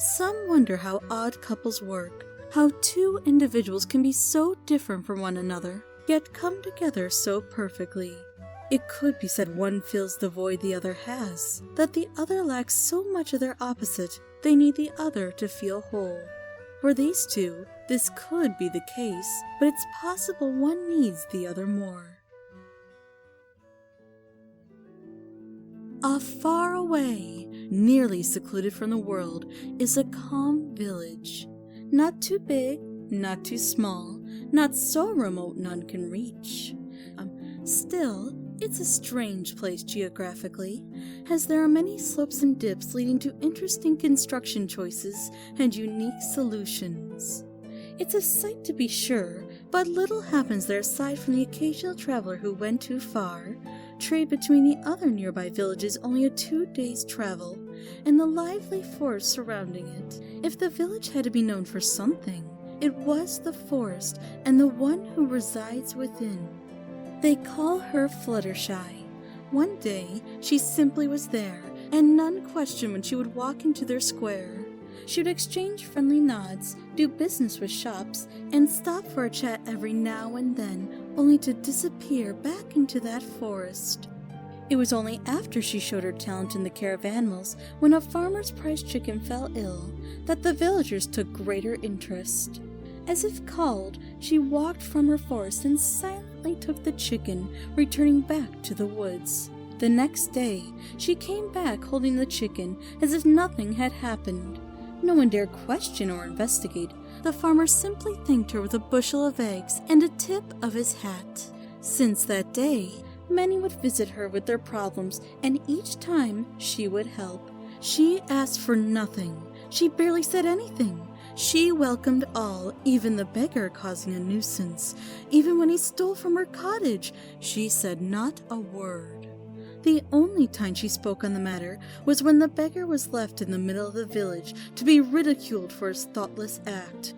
Some wonder how odd couples work, how two individuals can be so different from one another, yet come together so perfectly. It could be said one fills the void the other has, that the other lacks so much of their opposite they need the other to feel whole. For these two, this could be the case, but it's possible one needs the other more. Far away, nearly secluded from the world, is a calm village. Not too big, not too small, not so remote none can reach. Still, it's a strange place geographically, as there are many slopes and dips leading to interesting construction choices and unique solutions. It's a sight to be sure, but little happens there aside from the occasional traveler who went too far. Trade between the other nearby villages only a 2 days' travel, and the lively forest surrounding it. If the village had to be known for something, it was the forest and the one who resides within. They call her Fluttershy. One day, she simply was there, and none questioned when she would walk into their square. She would exchange friendly nods, do business with shops, and stop for a chat every now and then, only to disappear back into that forest. It was only after she showed her talent in the care of animals, when a farmer's prize chicken fell ill, that the villagers took greater interest. As if called, she walked from her forest and silently took the chicken, returning back to the woods. The next day, she came back holding the chicken as if nothing had happened. No one dared question or investigate. The farmer simply thanked her with a bushel of eggs and a tip of his hat. Since that day, many would visit her with their problems, and each time she would help. She asked for nothing. She barely said anything. She welcomed all, even the beggar causing a nuisance. Even when he stole from her cottage, she said not a word. The only time she spoke on the matter was when the beggar was left in the middle of the village to be ridiculed for his thoughtless act.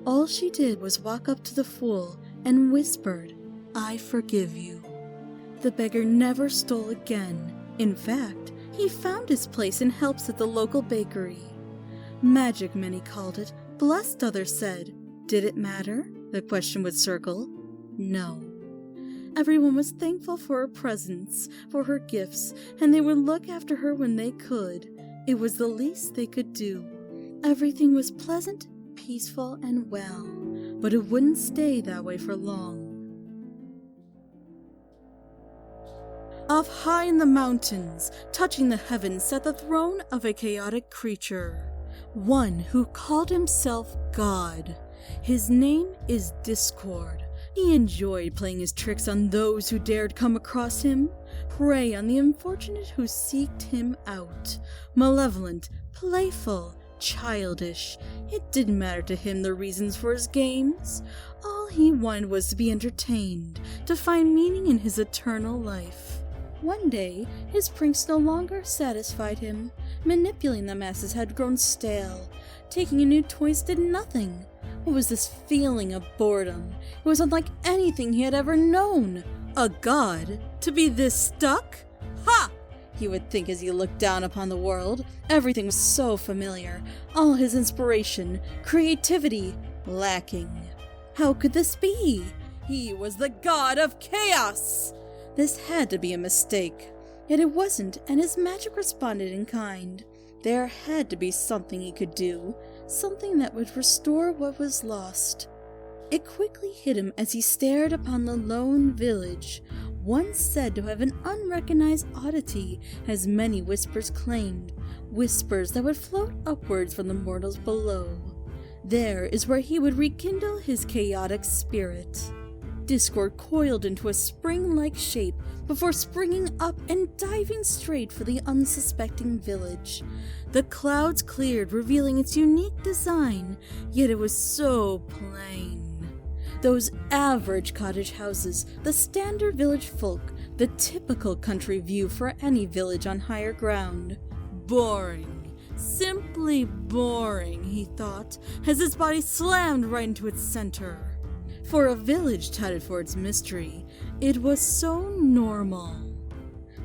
All she did was walk up to the fool and whispered, "I forgive you." The beggar never stole again. In fact, he found his place and helps at the local bakery. Magic, many called it. Blessed, others said. Did it matter? The question would circle. No. Everyone was thankful for her presence, for her gifts, and they would look after her when they could. It was the least they could do. Everything was pleasant, peaceful, and well, but it wouldn't stay that way for long. Off high in the mountains, touching the heavens, sat the throne of a chaotic creature, one who called himself God. His name is Discord. He enjoyed playing his tricks on those who dared come across him, prey on the unfortunate who seeked him out. Malevolent, playful, childish, it didn't matter to him the reasons for his games. All he wanted was to be entertained, to find meaning in his eternal life. One day, his pranks no longer satisfied him. Manipulating the masses had grown stale. Taking in new toys did nothing. What was this feeling of boredom? It was unlike anything he had ever known. A god? To be this stuck? Ha! He would think as he looked down upon the world. Everything was so familiar. All his inspiration, creativity, lacking. How could this be? He was the god of chaos! This had to be a mistake. Yet it wasn't, and his magic responded in kind. There had to be something he could do, something that would restore what was lost. It quickly hit him as he stared upon the lone village, once said to have an unrecognized oddity, as many whispers claimed, whispers that would float upwards from the mortals below. There is where he would rekindle his chaotic spirit. Discord coiled into a spring-like shape before springing up and diving straight for the unsuspecting village. The clouds cleared, revealing its unique design, yet it was so plain. Those average cottage houses, the standard village folk, the typical country view for any village on higher ground. Boring. Simply boring, he thought, as his body slammed right into its center. For a village touted for its mystery, it was so normal.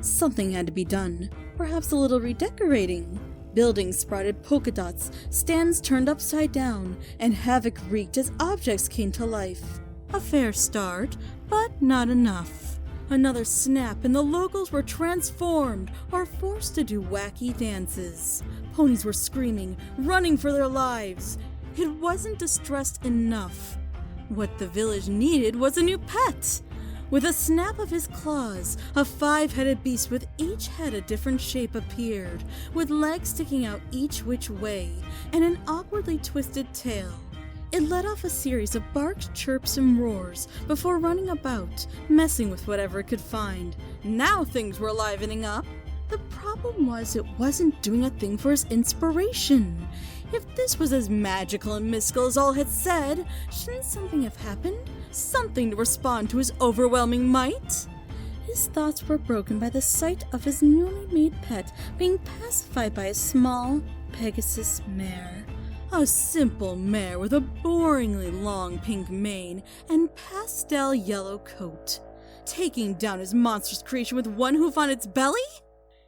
Something had to be done, perhaps a little redecorating. Buildings sprouted polka dots, stands turned upside down, and havoc wreaked as objects came to life. A fair start, but not enough. Another snap and the locals were transformed or forced to do wacky dances. Ponies were screaming, running for their lives. It wasn't distressed enough. What the village needed was a new pet. With a snap of his claws, a 5-headed beast with each head a different shape appeared, with legs sticking out each which way, and an awkwardly twisted tail. It let off a series of barks, chirps, and roars before running about, messing with whatever it could find. Now things were livening up. The problem was it wasn't doing a thing for his inspiration. If this was as magical and mystical as all had said, shouldn't something have happened? Something to respond to his overwhelming might? His thoughts were broken by the sight of his newly made pet being pacified by a small Pegasus mare. A simple mare with a boringly long pink mane and pastel yellow coat. Taking down his monstrous creation with one hoof on its belly?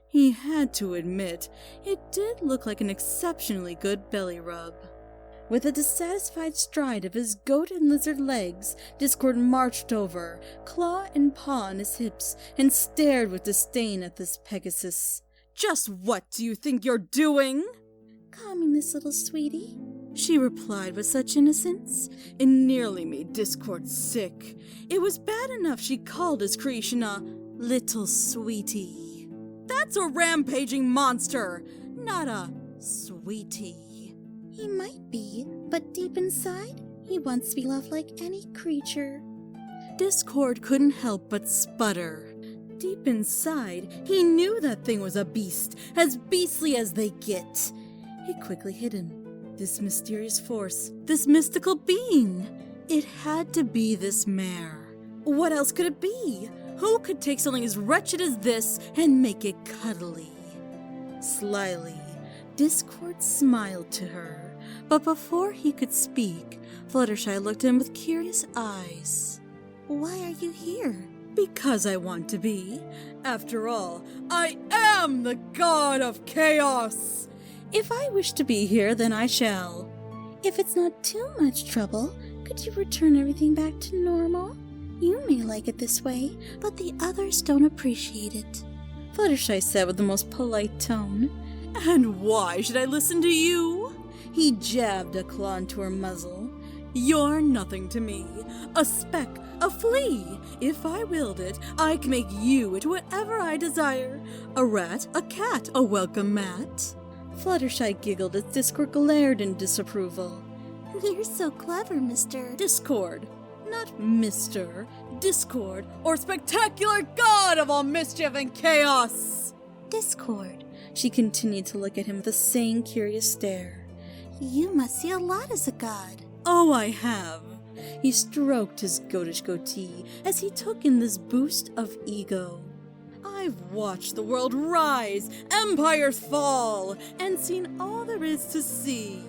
He had to admit, it did look like an exceptionally good belly rub. With a dissatisfied stride of his goat and lizard legs, Discord marched over, claw and paw on his hips, and stared with disdain at this Pegasus. "Just what do you think you're doing?" "Calming this little sweetie," she replied with such innocence. It nearly made Discord sick. It was bad enough she called his creation a little sweetie. That's a rampaging monster, not a sweetie. He might be, but deep inside, he wants to be loved like any creature. Discord couldn't help but sputter. Deep inside, he knew that thing was a beast, as beastly as they get. It quickly hit him. This mysterious force, this mystical being. It had to be this mare. What else could it be? Who could take something as wretched as this and make it cuddly? Slyly, Discord smiled to her, but before he could speak, Fluttershy looked at him with curious eyes. "Why are you here?" "Because I want to be. After all, I am the god of chaos. If I wish to be here, then I shall." "If it's not too much trouble, could you return everything back to normal? You may like it this way, but the others don't appreciate it," Fluttershy said with the most polite tone. "And why should I listen to you?" He jabbed a claw into her muzzle. "You're nothing to me. A speck, a flea. If I willed it, I can make you into whatever I desire. A rat, a cat, a welcome mat." Fluttershy giggled as Discord glared in disapproval. "You're so clever, Mr. Discord. Not Mr. Discord, or spectacular god of all mischief and chaos." "Discord," she continued to look at him with the same curious stare. "You must see a lot as a god." "Oh, I have." He stroked his goatish goatee as he took in this boost of ego. "I've watched the world rise, empires fall, and seen all there is to see."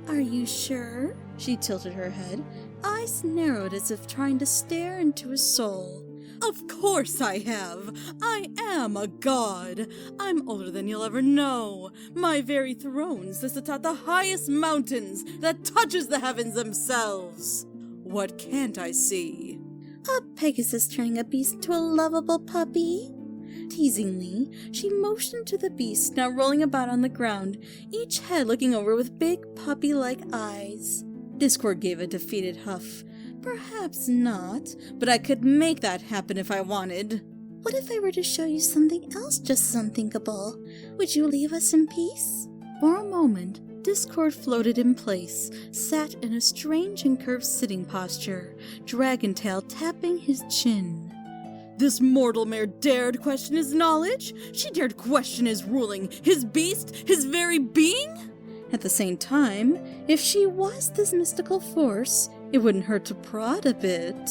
"Are you sure?" She tilted her head, eyes narrowed as if trying to stare into his soul. "Of course I have. I am a god. I'm older than you'll ever know. My very throne sits atop the highest mountains that touches the heavens themselves. What can't I see?" "A Pegasus turning a beast into a lovable puppy." Teasingly, she motioned to the beast now rolling about on the ground, each head looking over with big puppy-like eyes. Discord gave a defeated huff. "Perhaps not, but I could make that happen if I wanted." "What if I were to show you something else just as unthinkable? Would you leave us in peace?" For a moment, Discord floated in place, sat in a strange and curved sitting posture, dragon tail tapping his chin. This mortal mare dared question his knowledge? She dared question his ruling, his beast, his very being? At the same time, if she was this mystical force, it wouldn't hurt to prod a bit.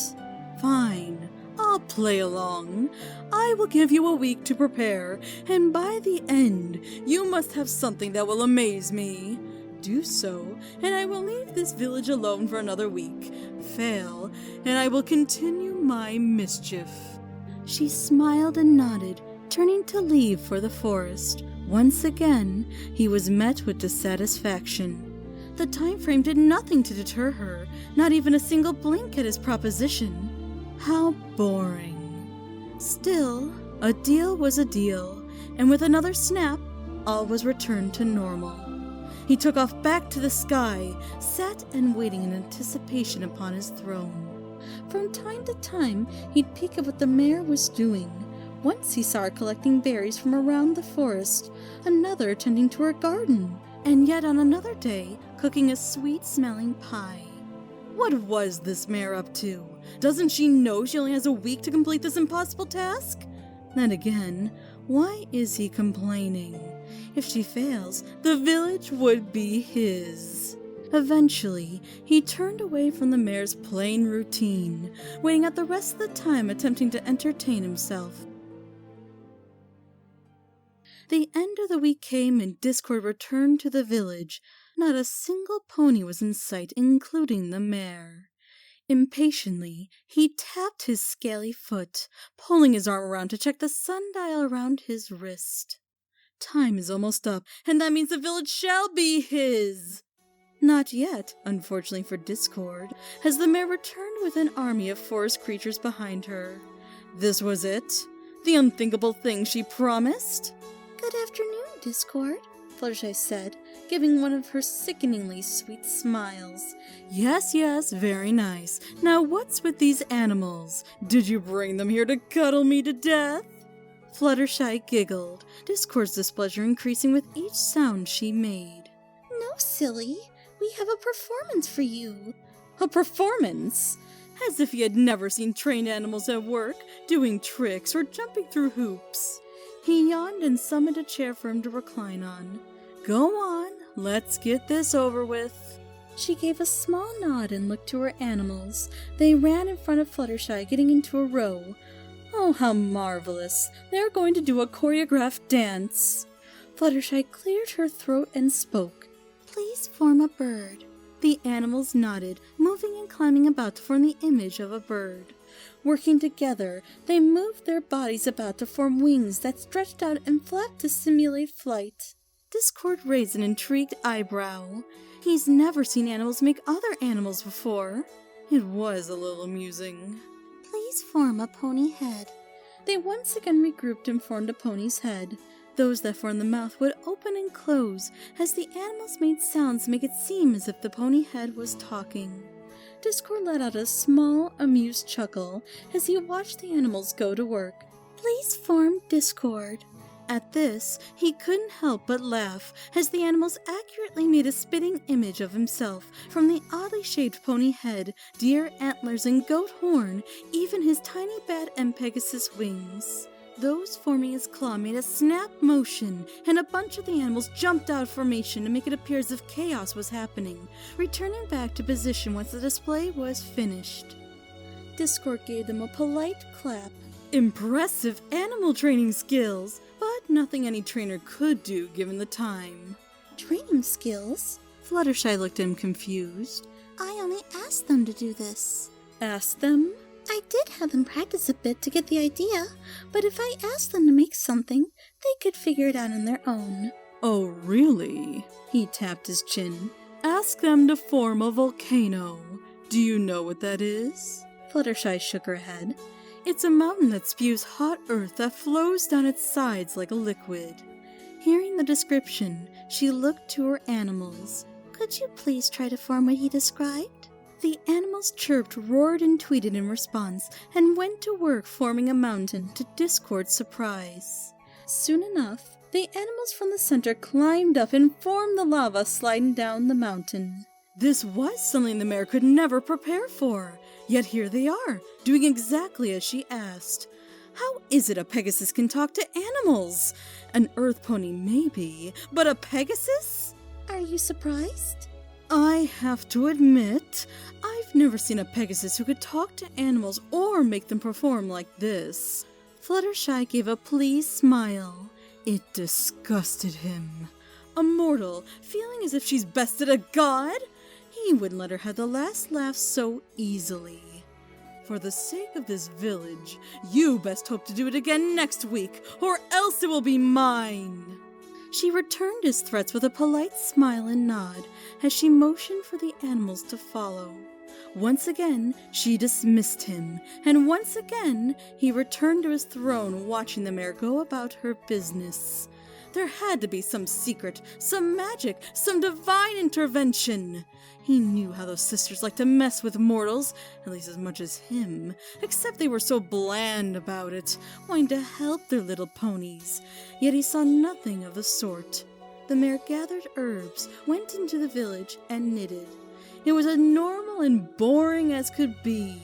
Fine, I'll play along. I will give you a week to prepare, and by the end, you must have something that will amaze me. Do so, and I will leave this village alone for another week. Fail, and I will continue my mischief." She smiled and nodded, turning to leave for the forest, Once again, he was met with dissatisfaction. The time frame did nothing to deter her, not even a single blink at his proposition. How boring. Still, a deal was a deal, and with another snap, all was returned to normal. He took off back to the sky, sat and waiting in anticipation upon his throne. From time to time, he'd peek at what the mare was doing. Once he saw her collecting berries from around the forest, another tending to her garden, and yet on another day, cooking a sweet-smelling pie. What was this mare up to? Doesn't she know she only has a week to complete this impossible task? Then again, why is he complaining? If she fails, the village would be his. Eventually, he turned away from the mare's plain routine, waiting out the rest of the time attempting to entertain himself. The end of the week came and discord returned to the village. Not a single pony was in sight, including the mare. Impatiently, he tapped his scaly foot, pulling his arm around to check the sundial around his wrist. Time is almost up, and that means the village shall be his! Not yet, unfortunately for Discord, as the mare returned with an army of forest creatures behind her. This was it? The unthinkable thing she promised? "Good afternoon, Discord," Fluttershy said, giving one of her sickeningly sweet smiles. Yes, very nice. Now what's with these animals? Did you bring them here to cuddle me to death? Fluttershy giggled, Discord's displeasure increasing with each sound she made. "No, silly. We have a performance for you." A performance? As if he had never seen trained animals at work, doing tricks or jumping through hoops. He yawned and summoned a chair for him to recline on. "Go on, let's get this over with." She gave a small nod and looked to her animals. They ran in front of Fluttershy, getting into a row. Oh, how marvelous! They're going to do a choreographed dance. Fluttershy cleared her throat and spoke. "Please form a bird." The animals nodded, moving and climbing about to form the image of a bird. Working together, they moved their bodies about to form wings that stretched out and flapped to simulate flight. Discord raised an intrigued eyebrow. He's never seen animals make other animals before. It was a little amusing. "Please form a pony head." They once again regrouped and formed a pony's head. Those that formed the mouth would open and close as the animals made sounds to make it seem as if the pony head was talking. Discord let out a small, amused chuckle as he watched the animals go to work. "Please form Discord." At this, he couldn't help but laugh as the animals accurately made a spitting image of himself from the oddly shaped pony head, deer antlers, and goat horn, even his tiny bat and Pegasus wings. Those forming his claw made a snap motion, and a bunch of the animals jumped out of formation to make it appear as if chaos was happening, returning back to position once the display was finished. Discord gave them a polite clap. Impressive animal training skills, but nothing any trainer could do given the time. "Training skills?" Fluttershy looked at him confused. "I only asked them to do this." "Asked them?" "I did have them practice a bit to get the idea, but if I asked them to make something, they could figure it out on their own." "Oh, really?" He tapped his chin. "Ask them to form a volcano. Do you know what that is?" Fluttershy shook her head. "It's a mountain that spews hot earth that flows down its sides like a liquid." Hearing the description, she looked to her animals. "Could you please try to form what he described?" The animals chirped, roared, and tweeted in response, and went to work forming a mountain to Discord's surprise. Soon enough, the animals from the center climbed up and formed the lava sliding down the mountain. This was something the mare could never prepare for, yet here they are, doing exactly as she asked. How is it a Pegasus can talk to animals? An earth pony maybe, but a Pegasus? Are you surprised? I have to admit, I've never seen a Pegasus who could talk to animals or make them perform like this. Fluttershy gave a pleased smile. It disgusted him. A mortal, feeling as if she's bested a god? He wouldn't let her have the last laugh so easily. For the sake of this village, you best hope to do it again next week, or else it will be mine. She returned his threats with a polite smile and nod as she motioned for the animals to follow. Once again, she dismissed him, and once again, he returned to his throne watching the mare go about her business. There had to be some secret, some magic, some divine intervention. He knew how those sisters liked to mess with mortals, at least as much as him, except they were so bland about it, wanting to help their little ponies. Yet he saw nothing of the sort. The mare gathered herbs, went into the village, and knitted. It was as normal and boring as could be.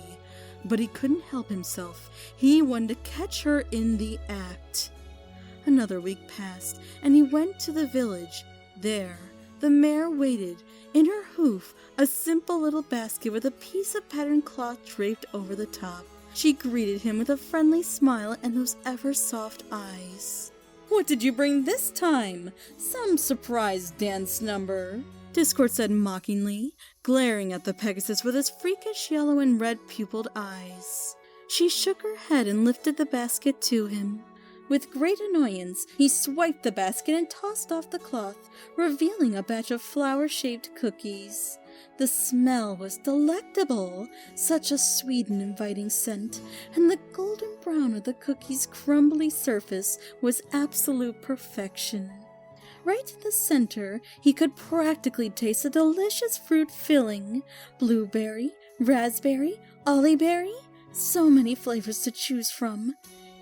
But he couldn't help himself. He wanted to catch her in the act. Another week passed, and he went to the village. There, the mare waited, in her hoof, a simple little basket with a piece of patterned cloth draped over the top. She greeted him with a friendly smile and those ever-soft eyes. "What did you bring this time? Some surprise dance number?" Discord said mockingly, glaring at the Pegasus with his freakish yellow and red pupilled eyes. She shook her head and lifted the basket to him. With great annoyance, he swiped the basket and tossed off the cloth, revealing a batch of flower-shaped cookies. The smell was delectable, such a sweet and inviting scent, and the golden brown of the cookie's crumbly surface was absolute perfection. Right in the center, he could practically taste a delicious fruit filling: blueberry, raspberry, olieberry, so many flavors to choose from.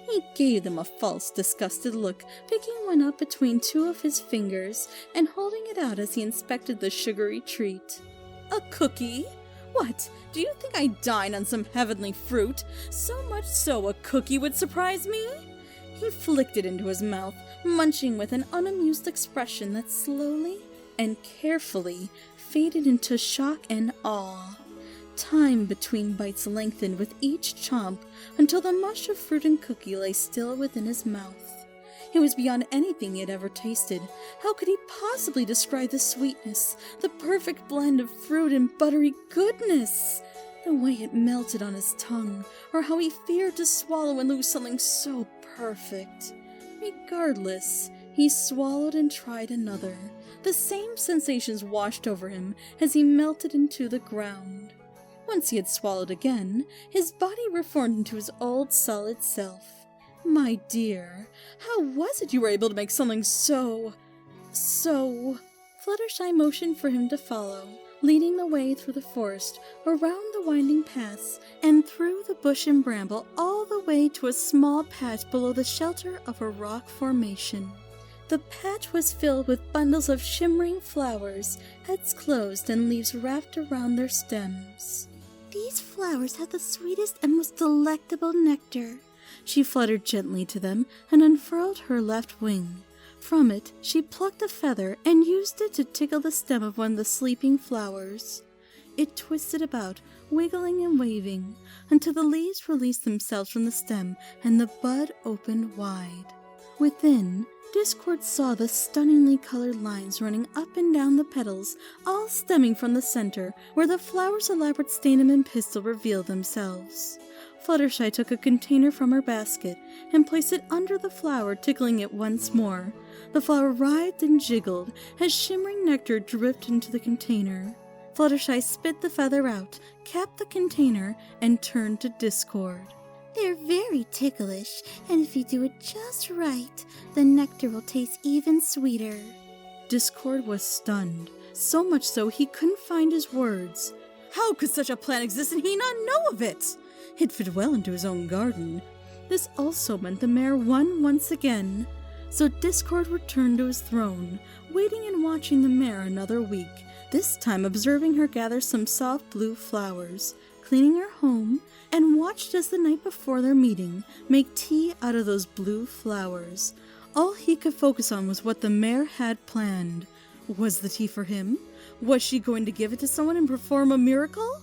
He gave them a false, disgusted look, picking one up between two of his fingers and holding it out as he inspected the sugary treat. "A cookie? What, do you think I dine on some heavenly fruit? So much so a cookie would surprise me?" He flicked it into his mouth, munching with an unamused expression that slowly and carefully faded into shock and awe. Time between bites lengthened with each chomp until the mush of fruit and cookie lay still within his mouth. It was beyond anything he had ever tasted. How could he possibly describe the sweetness, the perfect blend of fruit and buttery goodness? The way it melted on his tongue, or how he feared to swallow and lose something so perfect. Regardless, he swallowed and tried another. The same sensations washed over him as he melted into the ground. Once he had swallowed again, his body reformed into his old solid self. "My dear, how was it you were able to make something so... Fluttershy motioned for him to follow, leading the way through the forest, around the winding paths, and through the bush and bramble all the way to a small patch below the shelter of a rock formation. The patch was filled with bundles of shimmering flowers, heads closed and leaves wrapped around their stems. "These flowers have the sweetest and most delectable nectar." She fluttered gently to them and unfurled her left wing. From it, she plucked a feather and used it to tickle the stem of one of the sleeping flowers. It twisted about, wiggling and waving, until the leaves released themselves from the stem and the bud opened wide. Within, Discord saw the stunningly colored lines running up and down the petals, all stemming from the center, where the flower's elaborate stamen and pistil revealed themselves. Fluttershy took a container from her basket and placed it under the flower, tickling it once more. The flower writhed and jiggled as shimmering nectar dripped into the container. Fluttershy spit the feather out, capped the container, and turned to Discord. "They're very ticklish, and if you do it just right, the nectar will taste even sweeter." Discord was stunned, so much so he couldn't find his words. How could such a plant exist and he not know of it? It fit well into his own garden. This also meant the mare won once again. So Discord returned to his throne, waiting and watching the mare another week, this time observing her gather some soft blue flowers, cleaning her home, and watched as the night before their meeting make tea out of those blue flowers. All he could focus on was what the mare had planned. Was the tea for him? Was she going to give it to someone and perform a miracle?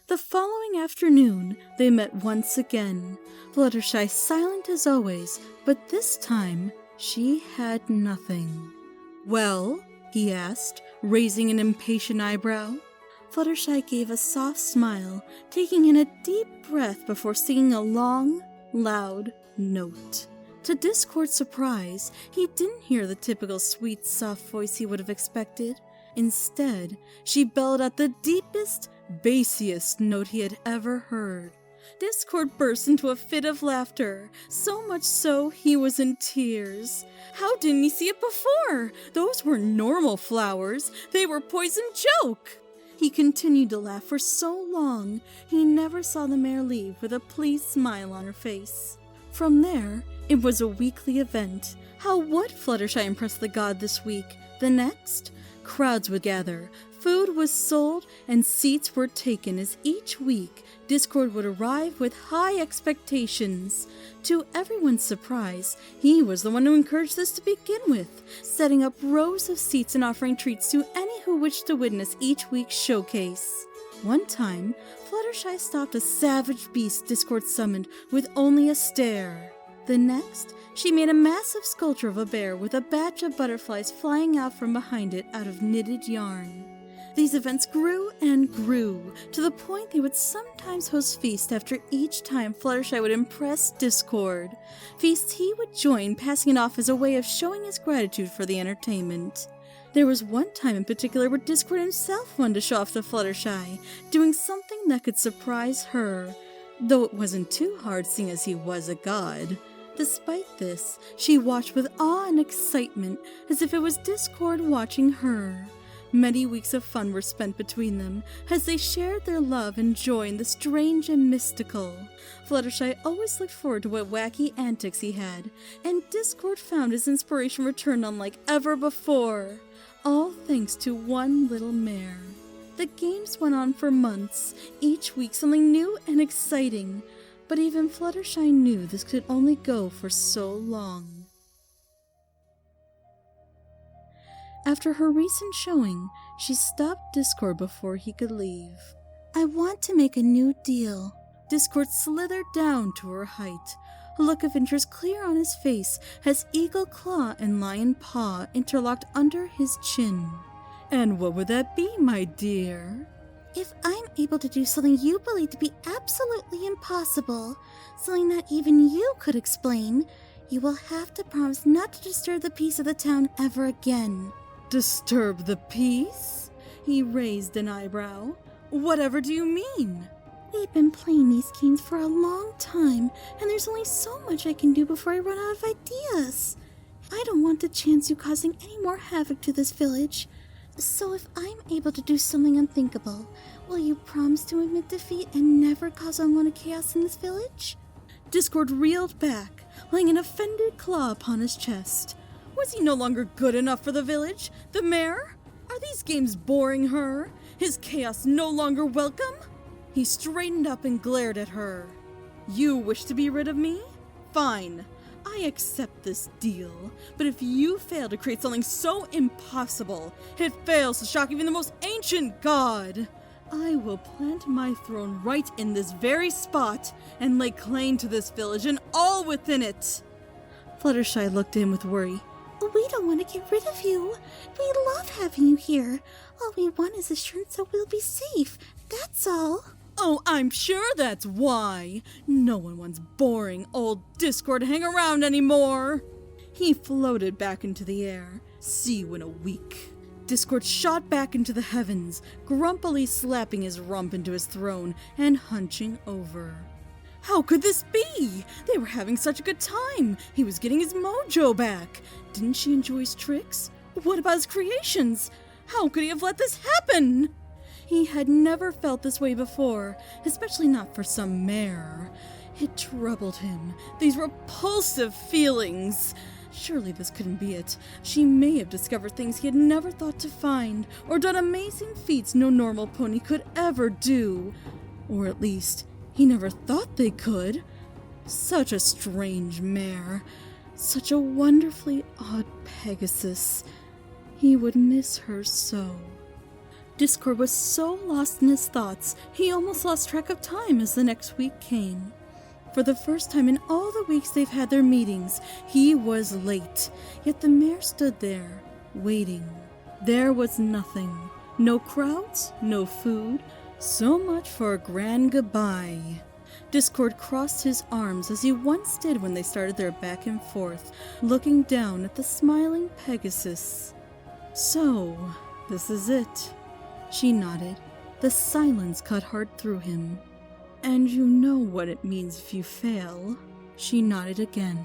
The following afternoon, they met once again. Fluttershy silent as always, but this time she had nothing. "Well?" he asked, raising an impatient eyebrow. Fluttershy gave a soft smile, taking in a deep breath before singing a long, loud note. To Discord's surprise, he didn't hear the typical sweet, soft voice he would have expected. Instead, she bellowed out the deepest, bassiest note he had ever heard. Discord burst into a fit of laughter, so much so he was in tears. How didn't he see it before? Those were normal flowers. They were Poison Joke. He continued to laugh for so long, he never saw the mare leave with a pleased smile on her face. From there, it was a weekly event. How would Fluttershy impress the god this week? The next? Crowds would gather, food was sold, and seats were taken as each week Discord would arrive with high expectations. To everyone's surprise, he was the one who encouraged this to begin with, setting up rows of seats and offering treats to any who wished to witness each week's showcase. One time, Fluttershy stopped a savage beast Discord summoned with only a stare. The next, she made a massive sculpture of a bear with a batch of butterflies flying out from behind it out of knitted yarn. These events grew and grew, to the point they would sometimes host feasts after each time Fluttershy would impress Discord. Feasts he would join, passing it off as a way of showing his gratitude for the entertainment. There was one time in particular where Discord himself wanted to show off to Fluttershy, doing something that could surprise her, though it wasn't too hard seeing as he was a god. Despite this, she watched with awe and excitement, as if it was Discord watching her. Many weeks of fun were spent between them, as they shared their love and joy in the strange and mystical. Fluttershy always looked forward to what wacky antics he had, and Discord found his inspiration returned unlike ever before. All thanks to one little mare. The games went on for months, each week something new and exciting, but even Fluttershy knew this could only go for so long. After her recent showing, she stopped Discord before he could leave. "I want to make a new deal." Discord slithered down to her height, a look of interest clear on his face as eagle claw and lion paw interlocked under his chin. "And what would that be, my dear?" "If I'm able to do something you believe to be absolutely impossible, something that even you could explain, you will have to promise not to disturb the peace of the town ever again." "Disturb the peace?" He raised an eyebrow. "Whatever do you mean?" "We've been playing these games for a long time, and there's only so much I can do before I run out of ideas. I don't want to chance you causing any more havoc to this village. So if I'm able to do something unthinkable, will you promise to admit defeat and never cause unwanted chaos in this village?" Discord reeled back, laying an offended claw upon his chest. Was he no longer good enough for the village? The mayor? Are these games boring her? His chaos no longer welcome? He straightened up and glared at her. "You wish to be rid of me? Fine. I accept this deal. But if you fail to create something so impossible, it fails to shock even the most ancient god, I will plant my throne right in this very spot and lay claim to this village and all within it." Fluttershy looked at him with worry. "We don't want to get rid of you. We love having you here. All we want is assurance that we'll be safe. That's all." "Oh, I'm sure that's why. No one wants boring old Discord to hang around anymore." He floated back into the air. "See you in a week." Discord shot back into the heavens, grumpily slapping his rump into his throne and hunching over. How could this be? They were having such a good time. He was getting his mojo back. Didn't she enjoy his tricks? What about his creations? How could he have let this happen? He had never felt this way before, especially not for some mare. It troubled him, these repulsive feelings. Surely this couldn't be it. She may have discovered things he had never thought to find, or done amazing feats no normal pony could ever do. Or at least, he never thought they could. Such a strange mare. Such a wonderfully odd Pegasus. He would miss her so. Discord was so lost in his thoughts, he almost lost track of time as the next week came. For the first time in all the weeks they've had their meetings, he was late. Yet the mare stood there, waiting. There was nothing. No crowds, no food. So much for a grand goodbye. Discord crossed his arms as he once did when they started their back and forth, looking down at the smiling Pegasus. So, this is it. She nodded. The silence cut hard through him. And you know what it means if you fail. She nodded again.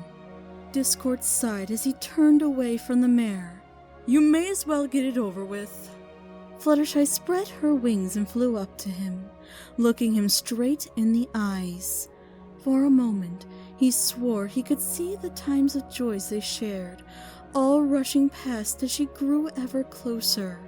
Discord sighed as he turned away from the mare. You may as well get it over with. Fluttershy spread her wings and flew up to him, looking him straight in the eyes. For a moment, he swore he could see the times of joys they shared, all rushing past as she grew ever closer.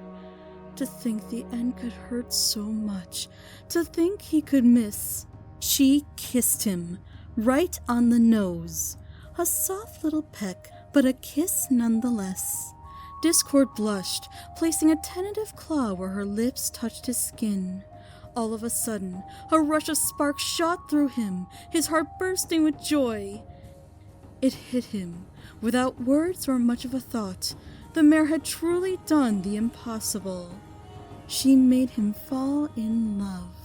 To think the end could hurt so much, to think he could miss. She kissed him, right on the nose. A soft little peck, but a kiss nonetheless. Discord blushed, placing a tentative claw where her lips touched his skin. All of a sudden, a rush of sparks shot through him, his heart bursting with joy. It hit him, without words or much of a thought. The mare had truly done the impossible. She made him fall in love.